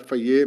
FIA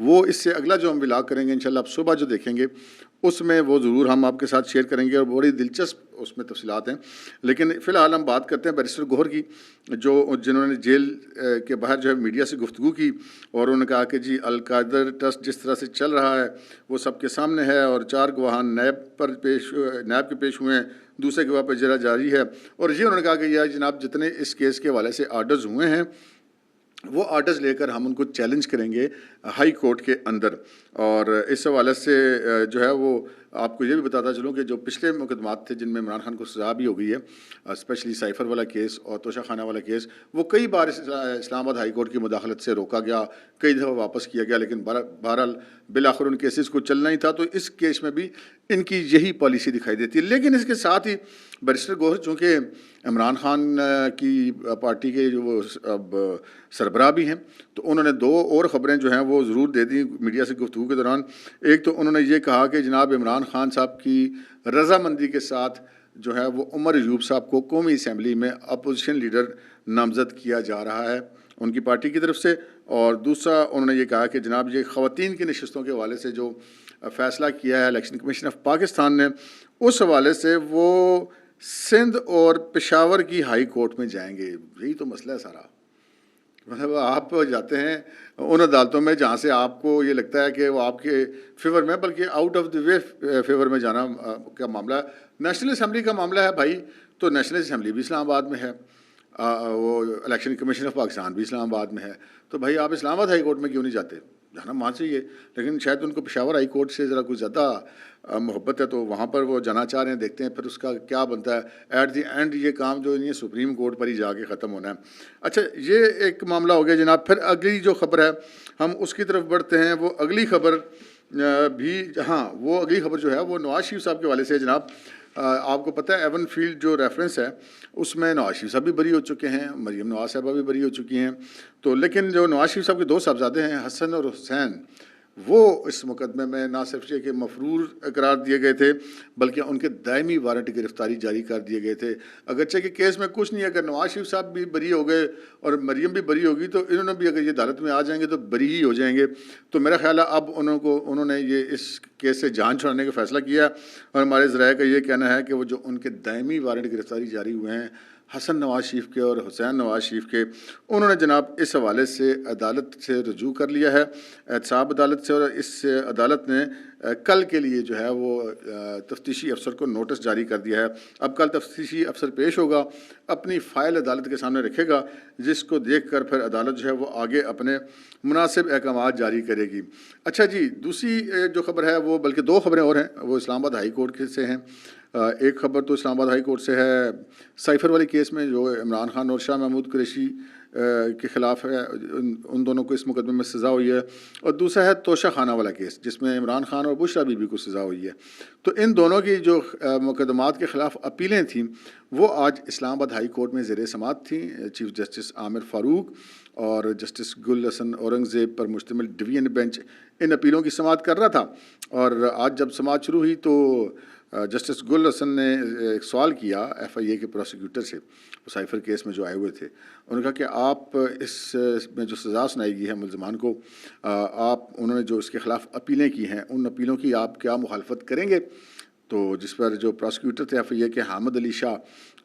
وہ اس سے اگلا جو ہم ولاگ کریں گے انشاءاللہ آپ صبح جو دیکھیں گے اس میں وہ ضرور ہم آپ کے ساتھ شیئر کریں گے اور بڑی دلچسپ اس میں تفصیلات ہیں. لیکن فی الحال ہم بات کرتے ہیں بیرسٹر گوہر کی، جنہوں نے جیل کے باہر جو ہے میڈیا سے گفتگو کی اور انہوں نے کہا کہ جی القاعدہ ٹرسٹ جس طرح سے چل رہا ہے وہ سب کے سامنے ہے اور 4 گواہان نیب کے پیش ہوئے ہیں، دوسرے گواہ پر اجرا جاری ہے. اور یہ انہوں نے کہا کہ یہ جناب جتنے اس کیس کے حوالے سے آرڈرز ہوئے ہیں وہ آرڈرز لے کر ہم ان کو چیلنج کریں گے ہائی کورٹ کے اندر. اور اس حوالے سے جو ہے وہ آپ کو یہ بھی بتاتا چلوں کہ جو پچھلے مقدمات تھے جن میں عمران خان کو سزا بھی ہو گئی ہے، اسپیشلی سائفر والا کیس اور توشہ خانہ والا کیس، وہ کئی بار اسلام آباد ہائی کورٹ کی مداخلت سے روکا گیا، کئی دفعہ واپس کیا گیا، لیکن بہرحال بالآخر ان کیسز کو چلنا ہی تھا. تو اس کیس میں بھی ان کی یہی پالیسی دکھائی دیتی ہے. لیکن اس کے ساتھ ہی بیرسٹر گوہر چونکہ عمران خان کی پارٹی کے جو وہ اب سربراہ بھی ہیں، تو انہوں نے 2 اور خبریں جو ہیں وہ ضرور دے دیں میڈیا سے گفتگو کے دوران. ایک تو انہوں نے یہ کہا کہ جناب عمران خان صاحب کی رضامندی کے ساتھ جو ہے وہ عمر ایوب صاحب کو قومی اسمبلی میں اپوزیشن لیڈر نامزد کیا جا رہا ہے ان کی پارٹی کی طرف سے. اور دوسرا انہوں نے یہ کہا کہ جناب یہ خواتین کی نشستوں کے حوالے سے جو فیصلہ کیا ہے الیکشن کمیشن آف پاکستان نے، اس حوالے سے وہ سندھ اور پشاور کی ہائی کورٹ میں جائیں گے. یہی تو مسئلہ ہے سارا. مطلب آپ جاتے ہیں ان عدالتوں میں جہاں سے آپ کو یہ لگتا ہے کہ وہ آپ کے فیور میں، بلکہ out of the way favour میں جانا کا معاملہ ہے. نیشنل اسمبلی کا معاملہ ہے بھائی، تو نیشنل اسمبلی بھی اسلام آباد میں ہے، وہ الیکشن کمیشن آف پاکستان بھی اسلام آباد میں ہے. تو بھائی آپ اسلام آباد ہائی کورٹ میں کیوں نہیں جاتے؟ جانا مان چاہیے. لیکن شاید ان کو پشاور ہائی کورٹ سے ذرا کچھ زیادہ محبت ہے تو وہاں پر وہ جانا چاہ رہے ہیں. دیکھتے ہیں پھر اس کا کیا بنتا ہے. ایٹ دی اینڈ یہ کام جو نہیں ہے سپریم کورٹ پر ہی جا کے ختم ہونا ہے. اچھا یہ ایک معاملہ ہو گیا جناب. پھر اگلی جو خبر ہے ہم اس کی طرف بڑھتے ہیں. وہ اگلی خبر بھی وہ اگلی خبر جو ہے وہ نواز شریف صاحب کے حوالے سے ہے جناب. آپ کو پتہ ہے ایون فیلڈ جو ریفرنس ہے اس میں نواز شریف صاحب بھی بری ہو چکے ہیں، مریم نواز صاحبہ بھی بری ہو چکی ہیں. تو لیکن جو نواز شریف صاحب کے 2 صاحبزادے ہیں حسن اور حسین، وہ اس مقدمے میں نہ صرف یہ کہ مفرور قرار دیے گئے تھے بلکہ ان کے دائمی وارنٹ گرفتاری جاری کر دیے گئے تھے. اگرچہ کہ کیس میں کچھ نہیں ہے، اگر نواز شریف صاحب بھی بری ہو گئے اور مریم بھی بری ہوگی تو انہوں نے بھی اگر یہ عدالت میں آ جائیں گے تو بری ہی ہو جائیں گے. تو میرا خیال ہے اب انہوں نے یہ اس کیس سے جان چھڑانے کا فیصلہ کیا ہے. اور ہمارے ذرائع کا یہ کہنا ہے کہ وہ جو ان کے دائمی وارنٹ گرفتاری جاری ہوئے ہیں حسن نواز شریف کے اور حسین نواز شریف کے، انہوں نے جناب اس حوالے سے عدالت سے رجوع کر لیا ہے، احتساب عدالت سے. اور اس عدالت نے کل کے لیے جو ہے وہ تفتیشی افسر کو نوٹس جاری کر دیا ہے. اب کل تفتیشی افسر پیش ہوگا، اپنی فائل عدالت کے سامنے رکھے گا، جس کو دیکھ کر پھر عدالت جو ہے وہ آگے اپنے مناسب احکامات جاری کرے گی. اچھا جی، دوسری جو خبر ہے وہ بلکہ 2 خبریں اور ہیں، وہ اسلام آباد ہائی کورٹ سے ہیں. ایک خبر تو اسلام آباد ہائی کورٹ سے ہے سائفر والے کیس میں جو عمران خان اور شاہ محمود قریشی کے خلاف ہے، ان دونوں کو اس مقدمے میں سزا ہوئی ہے. اور دوسرا ہے توشہ خانہ والا کیس جس میں عمران خان اور بشریٰ بی بی کو سزا ہوئی ہے. تو ان دونوں کی جو مقدمات کے خلاف اپیلیں تھیں وہ آج اسلام آباد ہائی کورٹ میں زیر سماعت تھیں. چیف جسٹس عامر فاروق اور جسٹس گل حسن اورنگزیب پر مشتمل ڈویژن بینچ ان اپیلوں کی سماعت کر رہا تھا. اور آج جب سماعت شروع ہوئی تو جسٹس گل حسن نے ایک سوال کیا ایف آئی اے کے پروسیکیوٹر سے، سائفر کیس میں جو آئے ہوئے تھے. انہوں نے کہا کہ آپ اس میں جو سزا سنائی گئی ہے ملزمان کو، انہوں نے جو اس کے خلاف اپیلیں کی ہیں ان اپیلوں کی آپ کیا مخالفت کریں گے؟ تو جس پر جو پروسیکیوٹر تھے ایف آئی اے کے حامد علی شاہ،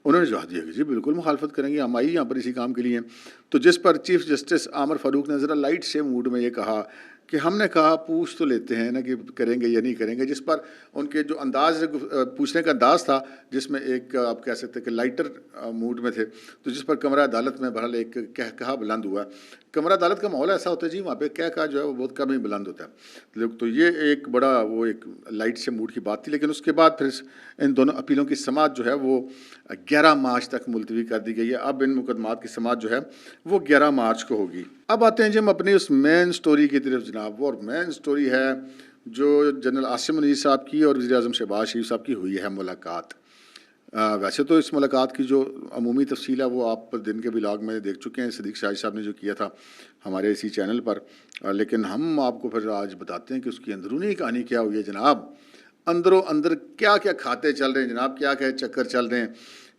انہوں نے جواب دیا کہ جی بالکل مخالفت کریں گے، ہم آئی یہاں پر اسی کام کے لیے ہیں. تو جس پر چیف جسٹس عامر فاروق نے ذرا لائٹ سے موڈ میں یہ کہا کہ ہم نے کہا پوچھ تو لیتے ہیں نا کہ کریں گے یا نہیں کریں گے. جس پر ان کے جو انداز پوچھنے کا انداز تھا جس میں ایک آپ کہہ سکتے کہ لائٹر موڈ میں تھے، تو جس پر کمرہ عدالت میں بہرحال ایک کہا بلند ہوا. کمرہ عدالت کا ماحول ایسا ہوتا ہے جی وہاں پہ کہا جو ہے وہ بہت کم ہی بلند ہوتا ہے. تو یہ ایک بڑا وہ ایک لائٹ سے موڈ کی بات تھی. لیکن اس کے بعد پھر ان دونوں اپیلوں کی سماعت جو ہے وہ 11 مارچ تک ملتوی کر دی گئی ہے. اب ان مقدمات کی سماعت جو ہے وہ 11 مارچ کو ہوگی. اب آتے ہیں جی ہم اپنی اس مین سٹوری کی طرف جناب. اور مین سٹوری ہے جو جنرل عاصم منیر صاحب کی اور وزیر اعظم شہباز شریف صاحب کی ہوئی ہے ملاقات. ویسے تو اس ملاقات کی جو عمومی تفصیل ہے وہ آپ دن کے ولاگ میں دیکھ چکے ہیں، صدیق شاہد صاحب نے جو کیا تھا ہمارے اسی چینل پر. لیکن ہم آپ کو پھر آج بتاتے ہیں کہ اس کی اندرونی کہانی کیا ہوئی ہے جناب. اندر و اندر کیا کیا کھاتے چل رہے ہیں جناب، کیا کیا چکر چل رہے ہیں،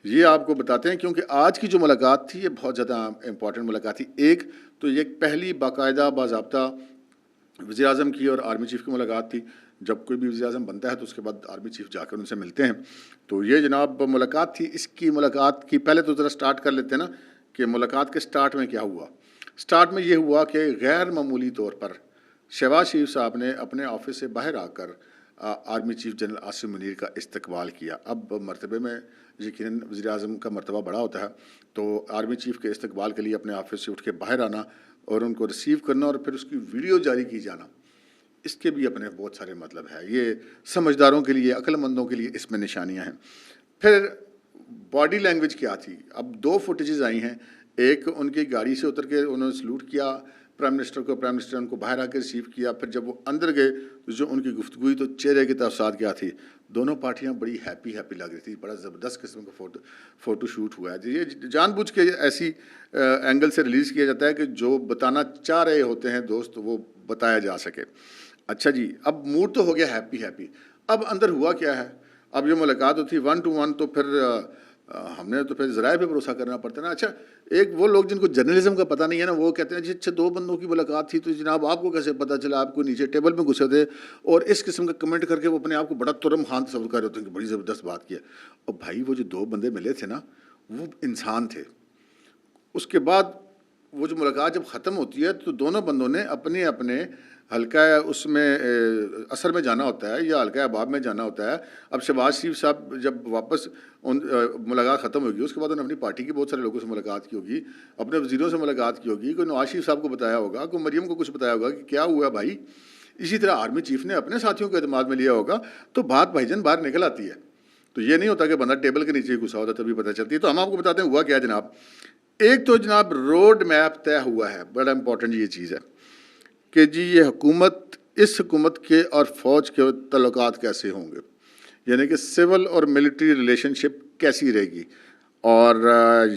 یہ آپ کو بتاتے ہیں. کیونکہ آج کی جو ملاقات تھی یہ بہت زیادہ امپورٹنٹ ملاقات تھی. ایک تو یہ پہلی باقاعدہ باضابطہ وزیر اعظم کی اور آرمی چیف کی ملاقات تھی. جب کوئی بھی وزیر اعظم بنتا ہے تو اس کے بعد آرمی چیف جا کر ان سے ملتے ہیں. تو یہ جناب ملاقات تھی. اس کی ملاقات کی پہلے تو ذرا سٹارٹ کر لیتے ہیں نا کہ ملاقات کے سٹارٹ میں کیا ہوا. سٹارٹ میں یہ ہوا کہ غیر معمولی طور پر شہباز شریف صاحب نے اپنے آفس سے باہر آ کر army chief general Asim Munir کا استقبال کیا. اب مرتبے میں یقیناً وزیر اعظم کا مرتبہ بڑا ہوتا ہے, تو آرمی چیف کے استقبال کے لیے اپنے آفس سے اٹھ کے باہر آنا اور ان کو ریسیو کرنا اور پھر اس کی ویڈیو جاری کی جانا, اس کے بھی اپنے بہت سارے مطلب ہے. یہ سمجھداروں کے لیے, عقل مندوں کے لیے اس میں نشانیاں ہیں. پھر باڈی لینگویج کیا تھی. اب 2 فوٹیجز آئی ہیں. ایک ان کی گاڑی سے اتر کے انہوں نے سلوٹ کیا پرائم منسٹر کو, پرائم منسٹر ان کو باہر آ کے ریسیو کیا. پھر جب وہ اندر گئے تو جو ان کی گفتگو ہوئی تو چہرے کے تاثرات کیا تھی. دونوں پارٹیاں بڑی ہیپی لگ رہی تھی. بڑا زبردست قسم کا فوٹو شوٹ ہوا ہے. یہ جان بوجھ کے ایسی اینگل سے ریلیز کیا جاتا ہے کہ جو بتانا چاہ رہے ہوتے ہیں دوست وہ بتایا جا سکے. اچھا جی, اب موڈ تو ہو گیا ہیپی. اب اندر ہوا کیا ہے. اب یہ ملاقات ہوتی 1 to 1 تو پھر ہم نے تو پھر ذرائع پہ بھروسہ کرنا پڑتا ہے نا. اچھا, ایک وہ لوگ جن کو جرنلزم کا پتہ نہیں ہے نا, وہ کہتے ہیں جی اچھا 2 بندوں کی ملاقات تھی تو جناب آپ کو کیسے پتہ چلا, آپ کو نیچے ٹیبل میں گھسے تھے, اور اس قسم کا کمنٹ کر کے وہ اپنے آپ کو بڑا ترم خان تصور کر رہے ہوتے ہیں کہ بڑی زبردست بات کی ہے. اور بھائی وہ جو 2 بندے ملے تھے نا وہ انسان تھے. اس کے بعد وہ جو ملاقات جب ختم ہوتی ہے تو دونوں بندوں نے اپنے اپنے حلقہ اس میں اثر میں جانا ہوتا ہے یا حلقہ احباب میں جانا ہوتا ہے. اب شہباز شریف صاحب جب واپس ملاقات ختم ہوگی اس کے بعد انہوں نے اپنی پارٹی کے بہت سارے لوگوں سے ملاقات کی ہوگی, اپنے وزیروں سے ملاقات کی ہوگی, کوئی نواز شریف صاحب کو بتایا ہوگا, کوئی مریم کو کچھ بتایا ہوگا کہ کیا ہوا بھائی. اسی طرح آرمی چیف نے اپنے ساتھیوں کو اعتماد میں لیا ہوگا, تو بات بھائی جان باہر نکل آتی ہے. تو یہ نہیں ہوتا کہ بندہ ٹیبل کے نیچے گھسا ہوتا تبھی پتہ چلتی ہے. تو ہم آپ کو بتاتے ہیں ہوا کیا جناب. ایک تو جناب روڈ میپ طے ہوا ہے, بڑا امپورٹنٹ یہ چیز ہے کہ جی یہ حکومت, اس حکومت کے اور فوج کے تعلقات کیسے ہوں گے, یعنی کہ سول اور ملٹری ریلیشن شپ کیسی رہے گی. اور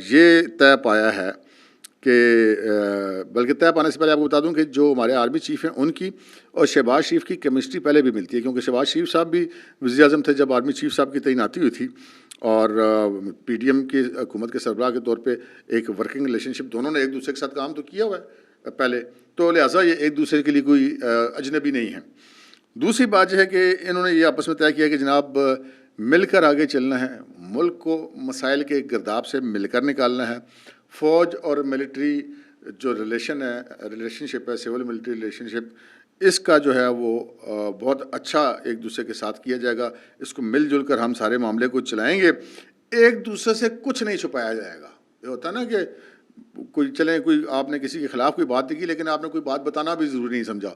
یہ طے پایا ہے کہ بلکہ طے پانے سے پہلے آپ کو بتا دوں کہ جو ہمارے آرمی چیف ہیں ان کی اور شہباز شریف کی کیمسٹری پہلے بھی ملتی ہے, کیونکہ شہباز شریف صاحب بھی وزیر اعظم تھے جب آرمی چیف صاحب کی تعیناتی ہوئی تھی, اور پی ڈی ایم کی حکومت کے سربراہ کے طور پہ ایک ورکنگ ریلیشن شپ دونوں نے ایک دوسرے کے ساتھ کام تو کیا ہوا ہے پہلے, تو لہٰذا یہ ایک دوسرے کے لیے کوئی اجنبی نہیں ہے. دوسری بات یہ ہے کہ انہوں نے یہ آپس میں طے کیا کہ جناب مل کر آگے چلنا ہے, ملک کو مسائل کے گرداب سے مل کر نکالنا ہے. فوج اور ملٹری جو ریلیشن شپ ہے, سول ملٹری ریلیشن شپ, اس کا جو ہے وہ بہت اچھا ایک دوسرے کے ساتھ کیا جائے گا. اس کو مل جل کر ہم سارے معاملے کو چلائیں گے. ایک دوسرے سے کچھ نہیں چھپایا جائے گا. یہ ہوتا ہے نا کہ کوئی آپ نے کسی کے خلاف کوئی بات کی لیکن آپ نے کوئی بات بتانا بھی ضروری نہیں سمجھا.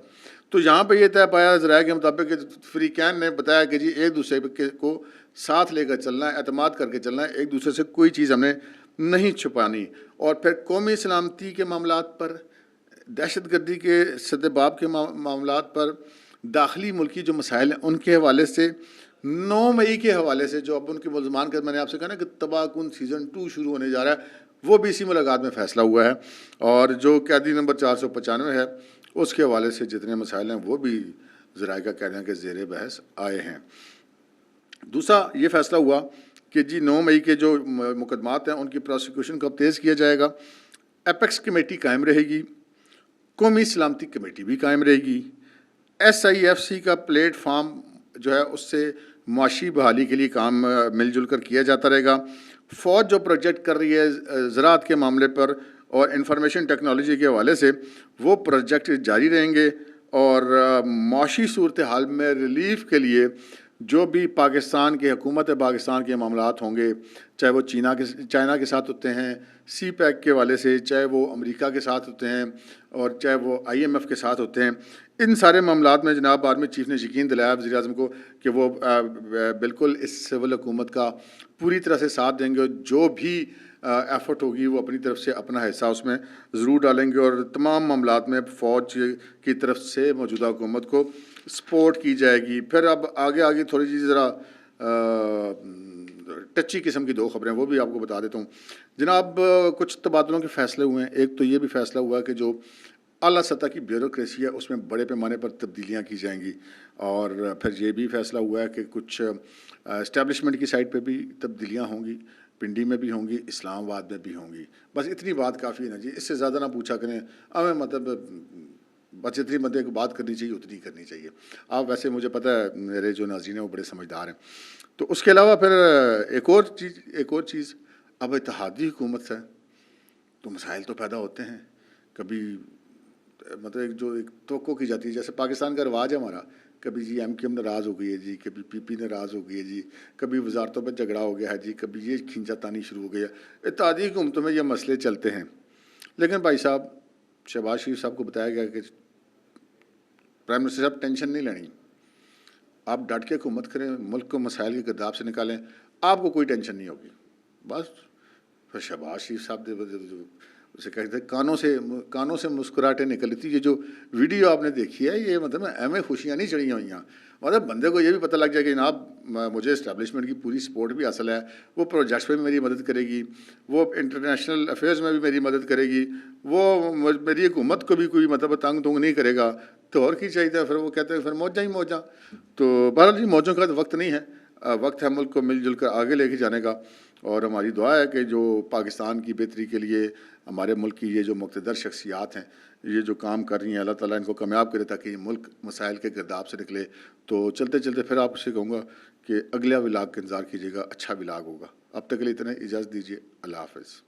تو یہاں پہ یہ طے پایا ذرائع کے مطابق کہ فریقین نے بتایا کہ جی ایک دوسرے کو ساتھ لے کر چلنا ہے, اعتماد کر کے چلنا ہے, ایک دوسرے سے کوئی چیز ہم نے نہیں چھپانی. اور پھر قومی سلامتی کے معاملات پر, دہشت گردی کے سدباب کے معاملات پر, داخلی ملکی جو مسائل ہیں ان کے حوالے سے, 9 مئی کے حوالے سے جو اب ان کے ملزمان کا میں نے آپ سے کہا نا کہ تباہ کن سیزن 2 شروع ہونے جا رہا ہے, وہ بھی اسی ملاقات میں فیصلہ ہوا ہے. اور جو قیدی نمبر 495 ہے اس کے حوالے سے جتنے مسائل ہیں وہ بھی ذرائع کا کہنا ہے کہ زیر بحث آئے ہیں. دوسرا یہ فیصلہ ہوا کہ جی 9 مئی کے جو مقدمات ہیں ان کی پروسیکیوشن کو اب تیز کیا جائے گا. ایپیکس کمیٹی قائم رہے گی, قومی سلامتی کمیٹی بھی قائم رہے گی, SIFC کا پلیٹ فارم جو ہے اس سے معاشی بحالی کے لیے کام مل جل کر کیا جاتا رہے گا. فوج جو پروجیکٹ کر رہی ہے زراعت کے معاملے پر اور انفارمیشن ٹیکنالوجی کے حوالے سے, وہ پروجیکٹ جاری رہیں گے. اور معاشی صورتحال میں ریلیف کے لیے جو بھی پاکستان کے حکومت پاکستان کے معاملات ہوں گے, چاہے وہ چائنا کے ساتھ ہوتے ہیں سی پیک کے حوالے سے, چاہے وہ امریکہ کے ساتھ ہوتے ہیں, اور چاہے وہ IMF کے ساتھ ہوتے ہیں, ان سارے معاملات میں جناب آرمی چیف نے یقین دلایا وزیر اعظم کو کہ وہ بالکل اس سول حکومت کا پوری طرح سے ساتھ دیں گے, اور جو بھی ایفرٹ ہوگی وہ اپنی طرف سے اپنا حصہ اس میں ضرور ڈالیں گے, اور تمام معاملات میں فوج کی طرف سے موجودہ حکومت کو سپورٹ کی جائے گی. پھر اب آگے تھوڑی سی ذرا ٹچی قسم کی 2 خبریں وہ بھی آپ کو بتا دیتا ہوں جناب. کچھ تبادلوں کے فیصلے ہوئے ہیں. ایک تو یہ بھی فیصلہ ہوا کہ جو اعلیٰ سطح کی بیوروکریسی ہے اس میں بڑے پیمانے پر تبدیلیاں کی جائیں گی, اور پھر یہ بھی فیصلہ ہوا ہے کہ کچھ اسٹیبلشمنٹ کی سائٹ پہ بھی تبدیلیاں ہوں گی, پنڈی میں بھی ہوں گی, اسلام آباد میں بھی ہوں گی. بس اتنی بات کافی ہے نا جی, اس سے زیادہ نہ پوچھا کریں. ہمیں مطلب بس جتنی بندے کو بات کرنی چاہیے اتنی کرنی چاہیے. آپ ویسے مجھے پتہ ہے میرے جو ناظرین ہیں وہ بڑے سمجھدار ہیں. تو اس کے علاوہ پھر ایک اور چیز اب اتحادی حکومت ہے تو مسائل تو پیدا ہوتے ہیں. کبھی مطلب ایک توقع کی جاتی ہے، جیسے پاکستان کا رواج ہے ہمارا، کبھی جی ایم کیو ایم ناراض ہو گئی ہے جی، کبھی پی پی ناراض ہو گئی ہے جی، کبھی وزارتوں پہ جھگڑا ہو گیا ہے جی، کبھی یہ کھینچا تانی شروع ہو گئی ہے. اتحادی حکومتوں میں یہ مسئلے چلتے ہیں. لیکن بھائی صاحب شہباز شریف صاحب کو بتایا گیا کہ پرائم منسٹر صاحب ٹینشن نہیں لینی، آپ ڈٹ کے حکومت کریں، ملک کو مسائل کے گرداب سے نکالیں، آپ کو کوئی ٹینشن نہیں ہوگی. بس پھر شہباز شریف صاحب اسے کہتے ہیں کانوں سے مسکراہٹیں نکلی تھی. یہ جو ویڈیو آپ نے دیکھی ہے یہ مطلب اہم خوشیاں نہیں چڑھی ہوئی ہیں. مطلب بندے کو یہ بھی پتہ لگ جائے کہ جناب مجھے اسٹیبلشمنٹ کی پوری سپورٹ بھی حاصل ہے، وہ پروجیکٹس پہ بھی میری مدد کرے گی، وہ انٹرنیشنل افیئرز میں بھی میری مدد کرے گی، وہ میری حکومت کو بھی کوئی مطلب تنگ تنگ نہیں کرے گا. تو اور کی چاہیے؟ پھر وہ کہتے ہیں پھر موجاں ہی موجاں. تو بہرحال جی موجوں کا وقت نہیں ہے، وقت ہے ملک کو مل جل کر آگے لے کے جانے کا. اور ہماری دعا ہے کہ جو پاکستان کی بہتری کے لیے ہمارے ملک کی یہ جو مقتدر شخصیات ہیں یہ جو کام کر رہی ہیں، اللہ تعالیٰ ان کو کامیاب کرے تاکہ یہ ملک مسائل کے گرداب سے نکلے. تو چلتے چلتے پھر آپ سے کہوں گا کہ اگلا ولاگ کا انتظار کیجیے گا، اچھا ولاگ ہوگا. اب تک کے لیے اتنا اجازت دیجیے. اللہ حافظ.